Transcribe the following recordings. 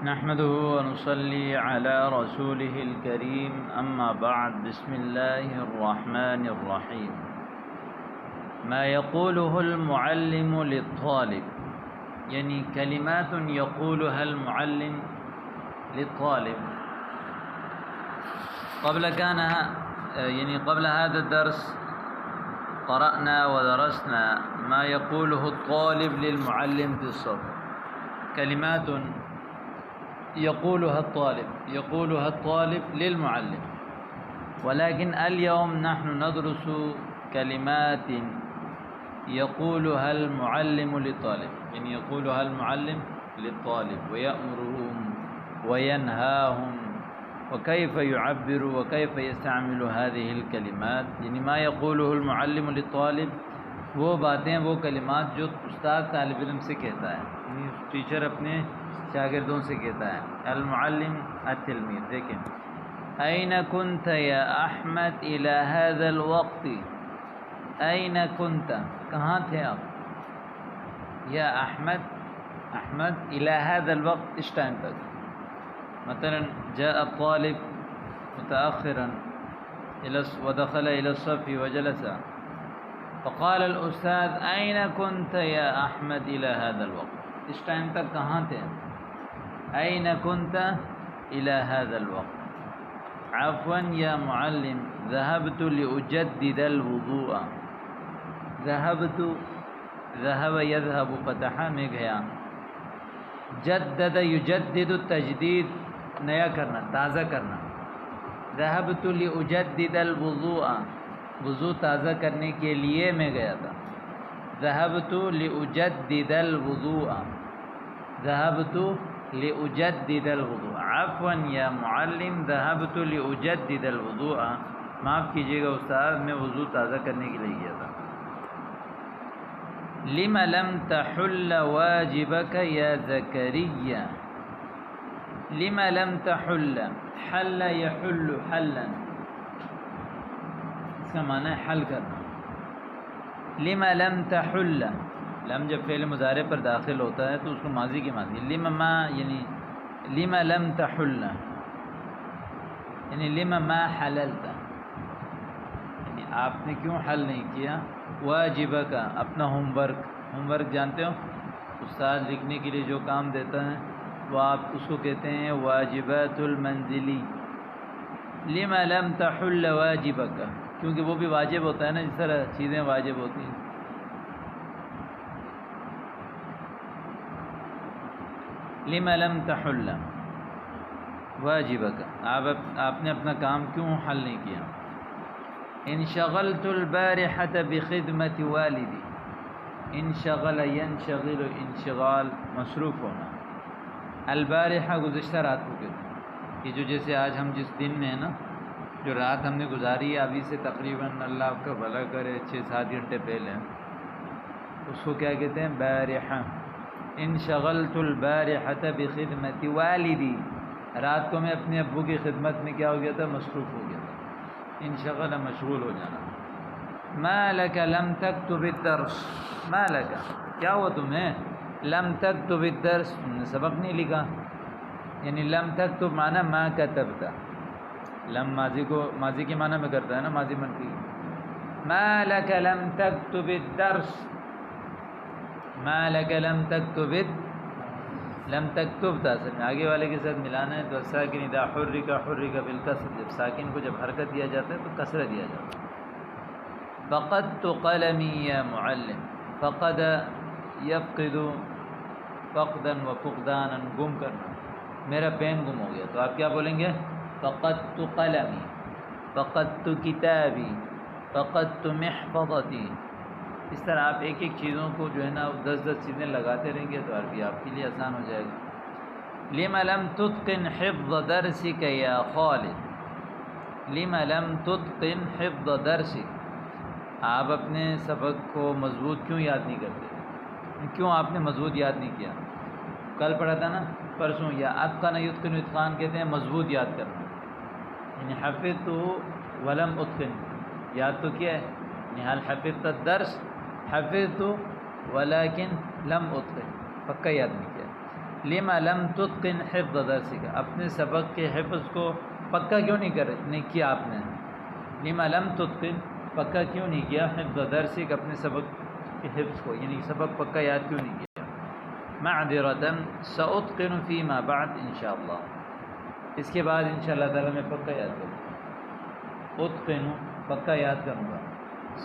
نحمده ونصلي على رسوله الكريم أما بعد بسم الله الرحمن الرحيم ما يقوله المعلم للطالب يعني كلمات يقولها المعلم للطالب قبل هذا الدرس قرأنا ودرسنا ما يقوله الطالب للمعلم في الصف كلمات يقولها الطالب للمعلم ولكن اليوم نحن ندرس كلمات يقولها المعلم للطالب يعني يقولها المعلم للطالب ويأمرهم وينهاهم وكيف يعبر وكيف يستعمل هذه الكلمات يعني ما يقوله المعلم للطالب وہ باتیں وہ کلمات جو استاد طالب علم سے کہتا ہے یعنی ٹیچر اپنے شاگردوں سے کہتا ہے المعلم التلميذ دیکھیں أين كنت يا أحمد إلى هذا الوقت أين كنت کہاں تھے آپ یا احمد إلى هذا الوقت اس ٹائم تک مثلا جاء الطالب متأخرا ودخل إلى الصف وجلس فقال الأستاذ أين كنت يا أحمد إلى هذا الوقت اس ٹائم تک کہاں تھے أين كنت إلى هذا الوقت عفوا يا معلم ذهبت لأجدد الوضوء ذهب يذهب فتحا میں گیا جدد يجدد تجدید نیا کرنا تازہ کرنا ذهبت لأجدد الوضوء وضو تازہ کرنے کے لیے میں گیا تھا ذهبت لأجدد الوضوء عفوا یا معلم ذهبت لأجدد الوضوء معاف کیجیے گا استاد میں وضو تازہ کرنے کے لیے گیا تھا لم لم تحل واجبك يا زكريا لم لم تحل حل يحل حلا اس کا معنی ہے حل کرنا لم لم تحل لم جب فعل مضارع پر داخل ہوتا ہے تو اس کو ماضی کی معنی لم ما یعنی لم لم تحل یعنی لم ما حللت یعنی آپ نے کیوں حل نہیں کیا واجبہ کا اپنا ہوم ورک جانتے ہو استاد لکھنے کے لیے جو کام دیتا ہے وہ آپ اس کو کہتے ہیں واجبات المنزلی لم لم تحل واجبہ کا کیونکہ وہ بھی واجب ہوتا ہے نا جس طرح چیزیں واجب ہوتی ہیں لم لم تحل واجبک آپ نے اپنا کام کیوں حل نہیں کیا انشغلت البارحة بخدمة والدی انشغل ینشغل انشغال مصروف ہونا البارحہ گزشتہ رات کو کہتے ہیں کہ جو جیسے آج ہم جس دن میں ہیں نا جو رات ہم نے گزاری ہے ابھی سے تقریباً اللہ آپ کا بھلا کرے 6-7 گھنٹے پہلے اس کو کیا کہتے ہیں بارحہ انشغلت البارحة بخدمة والدی رات کو میں اپنے ابو کی خدمت میں کیا ہو گیا تھا مصروف ہو گیا تھا انشغل مشغول ہو جانا ما لك لم تكتب الدرس ما لك کیا ہوا تمہیں لم تكتب الدرس تم نے سبق نہیں لکھا یعنی لم تكتب معنی ما كتبت لم ماضی کے معنی میں کرتا ہے نا ماضی منفی ما لك لم تكتب الدرس ما لك لم تكتب لم تكتب تھا اصل میں آگے والے کے ساتھ ملانا ہے تو ساکن اذا حرک بالکسر جب ساکن کو جب حرکت دیا جاتا ہے تو کسرہ دیا جاتا ہے فقدت قلمی یا معلم فقد یفقد فقدا و فقدانا گم کرنا میرا پین گم ہو گیا تو آپ کیا بولیں گے فقدت قلمی فقدت کتابی فقدت محفظتی اس طرح آپ ایک چیزوں کو جو ہے نا 10 چیزیں لگاتے رہیں گے تو عربی آپ کے لیے آسان ہو جائے گا لم لم تتقن حفظ درسك یا خالد لم لم تتقن حفظ درسك آپ اپنے سبق کو مضبوط کیوں یاد نہیں کرتے کیوں آپ نے مضبوط یاد نہیں کیا کل پڑھا تھا نا پرسوں یا اتقن یتقن اتقان کہتے ہیں مضبوط یاد کرنا یعنی حفظت ولم اتقن یاد تو کیا ہے یعنی حل حفظت الدرس حفظت ولیکن لم اتقن پکا یاد نہیں کیا لما لم تتقن حفظ درسک، اپنے سبق کے حفظ کو پکا کیوں نہیں کیا آپ نے؟ لما لم تتقن، پکا کیوں نہیں کیا؟ حفظ درسک، اپنے سبق کے حفظ کو، یعنی سبق پکا یاد کیوں نہیں کیا؟ معذرتاً سأتقن فيما بعد انشاءاللہ، اس کے بعد انشاءاللہ تعالیٰ میں پکا یاد کروں گا. اتقن، پکا یاد کروں گا.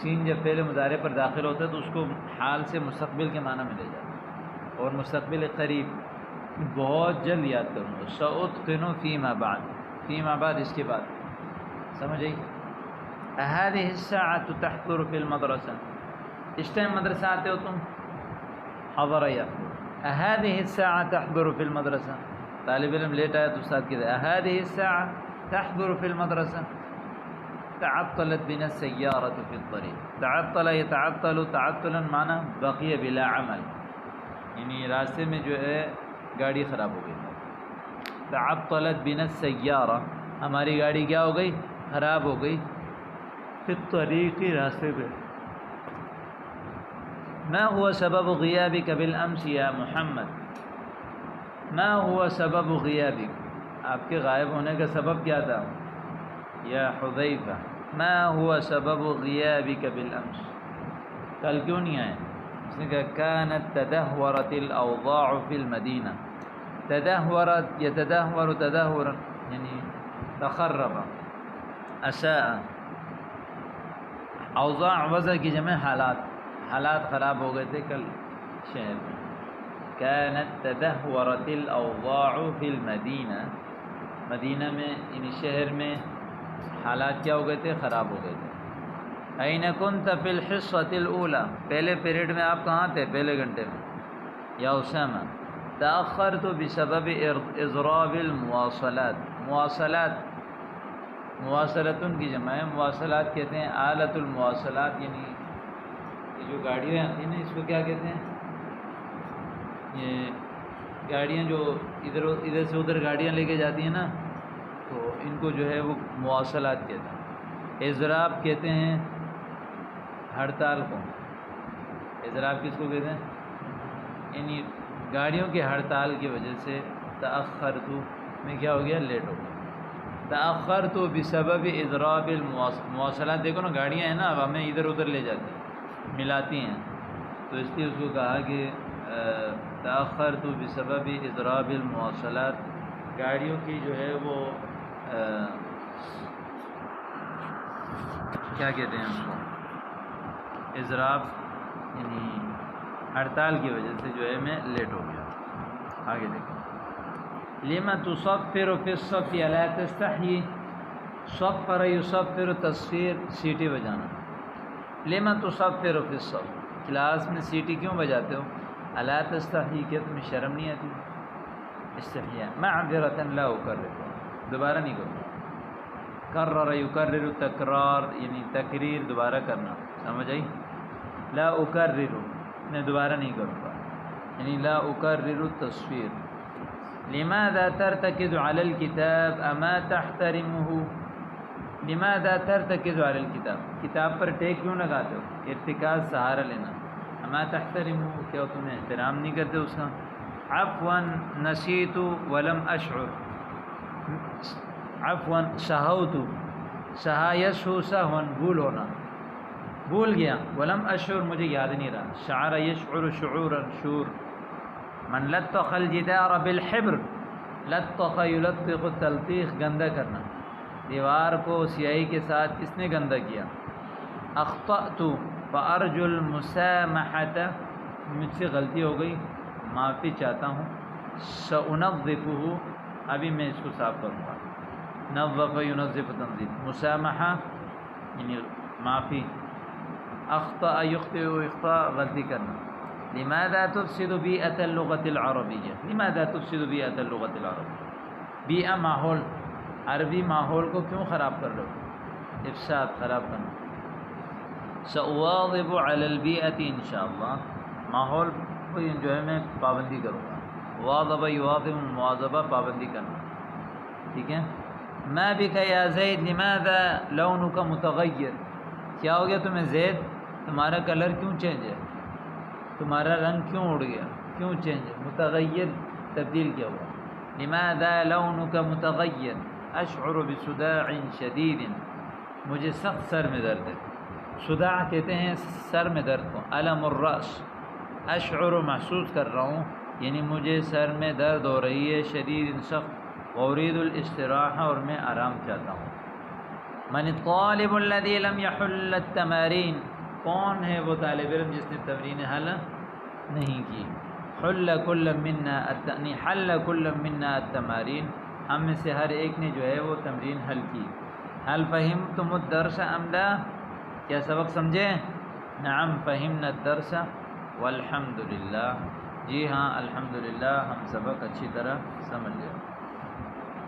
سین جب پہلے مضارع پر داخل ہوتا ہے تو اس کو حال سے مستقبل کے معنی میں لے جاتا ہے، اور مستقبل قریب بہت جلد یاد کروں گا. سأتقن فيما بعد، فيما بعد اس کے بعد. سمجھ آئی؟ هذه الساعة تحضر في المدرسة، اس ٹائم مدرسہ آتے ہو تم؟ حضر یحضر. هذه الساعة تحضر في المدرسة، طالب علم لیٹ آیا تو استاد کہتے ہیں هذه الساعة تحضر في المدرسة. تعطلت بنا السيارة في الطريق. تعطل يتعطل، تعطلا معنی بقي بلا عمل، یعنی راستے میں جو ہے گاڑی خراب ہو گئی. تعطلت بنا السيارة، ہماری گاڑی کیا ہو گئی؟ خراب ہو گئی. فی الطریق، راستے پہ. ما هو سبب غیابک بالامس یا محمد؟ ما هو سبب غیابک، آپ کے غائب ہونے کا سبب کیا تھا؟ یا حذیفہ، ما هو سبب غیابک بالامس، کل کیوں نہیں آئے؟ اس نے کہا كانت تدهورت الاوضاع فی المدینہ. تدهورت، یتدهور تدهورا یعنی تخرب، اساء. اوضاع وضع کی جمع حالات، حالات خراب ہو گئے تھے کل شہر میں. كانت تدهورت الاوضاع فی المدینہ، مدینہ میں یعنی شہر میں حالات کیا ہو گئے تھے؟ خراب ہو گئے تھے. أين كنت في الحصة الأولى، پہلے پیریڈ میں آپ کہاں تھے؟ پہلے گھنٹے میں. یا اسامہ، تأخرت بسبب اضراب المواصلات. مواصلات، مواصلتن کی جمع ہے. مواصلات کہتے ہیں آلت المواصلات، یعنی یہ جو گاڑیاں آتی ہیں نا، اس کو کیا کہتے ہیں؟ یہ گاڑیاں جو ادھر سے ادھر گاڑیاں لے کے جاتی ہیں نا، تو ان کو جو ہے وہ مواصلات کہتے ہیں. اضراب کہتے ہیں ہڑتال کو. اضراب کس کو کہتے ہیں؟ یعنی گاڑیوں کی ہڑتال کی وجہ سے تأخرت میں کیا ہو گیا؟ لیٹ ہو گیا. تأخرت بسبب اضراب المواصلات. دیکھو نا گاڑیاں ہیں نا، اب ہمیں ادھر ادھر لے جاتی ہیں، ملاتی ہیں، تو اس لیے اس کو کہا کہ تأخرت بسبب اضراب المواصلات. گاڑیوں کی جو ہے وہ کیا کہتے ہیں اس کو؟ اضراب، یعنی ہڑتال کی وجہ سے جو ہے میں لیٹ ہو گیا. آگے دیکھیں. لما تصفر فی الصف الا تستحی. صفر یصفر، تصفیر سیٹی بجانا. لما تصفر فی الصف، کلاس میں سیٹی کیوں بجاتے ہو؟ الا تستحی، کہ تمہیں شرم نہیں آتی؟ استحیاء. معذرۃ لا اکرر، دوبارہ نہیں کروں. کرر یکرر، تکرار یعنی تقریر، دوبارہ کرنا. سمجھ آئی؟ لا اکرر، میں دوبارہ نہیں کروں گا، یعنی لا اکرر التصفیر. لماذا ترتکز علی الکتاب اما تحترمه. لماذا ترتکز علی الکتاب، کتاب پر ٹیک کیوں لگاتے ہو؟ ارتکاز سہارا لینا. اما تحترمه، کیا تمہیں احترام نہیں کرتے اس کا؟ عفوا نسیت ولم اشعر. عفوا سہوت، سہا یسہو سہوا، بھول ہونا، بھول گیا. ولم اشعر، مجھے یاد نہیں رہا. شعر یشعر شعورا، شعور. من لطخ الجدار بالحبر، لطخ یلطخ، تلطیخ گندا کرنا. دیوار کو سیاہی کے ساتھ کس نے گندا کیا؟ اخطأت فارجو المسامحۃ، مجھ سے غلطی ہو گئی، معافی چاہتا ہوں. سأنظفه، ابھی میں اس کو صاف کروں گا. نظف ینظف تنظیف. مسامحہ یعنی معافی. اخطأ یخطئ، اخطاء غلطی کرنا. لماذا تفسد بیئۃ اللغۃ العربیہ. لماذا تفسد بیئۃ اللغۃ العربیہ. بیئہ ماحول، عربی ماحول کو کیوں خراب کر رہے ہو؟ افساد، خراب کرنا. سأواظب علی البیئۃ انشاءاللہ، ماحول کو جو ہے میں پابندی کروں گا. واظب یواظب، مواظبہ پابندی کرنا. ٹھیک ہے. ما بک یا زید لماذا لونک متغیر. کیا ہو گیا تمہیں زید، تمہارا کلر کیوں چینج ہے؟ تمہارا رنگ کیوں اڑ گیا، کیوں چینج ہے؟ متغیر تبدیل کیا ہوا. لماذا لونک متغیر اشعر بصداع شدید، مجھے سخت سر میں درد ہے. صداع کہتے ہیں سر میں درد کو. الم الراس، اشعر محسوس کر رہا ہوں، یعنی مجھے سر میں درد ہو رہی ہے، شدید سخت. اريد الاستراحہ، اور میں آرام چاہتا ہوں. من الطالب الذي لم يحل التمارين، کون ہے وہ طالب علم جس نے تمرین حل نہیں کی. حل كل منا حل كل منا التمارين، ہم میں سے ہر ایک نے جو ہے وہ تمرین حل کی. هل فهمتم الدرس ام لا، کیا سبق سمجھے؟ نعم فهمنا الدرس والحمد للہ، جی ہاں الحمدللہ ہم سبق اچھی طرح سمجھ گئے.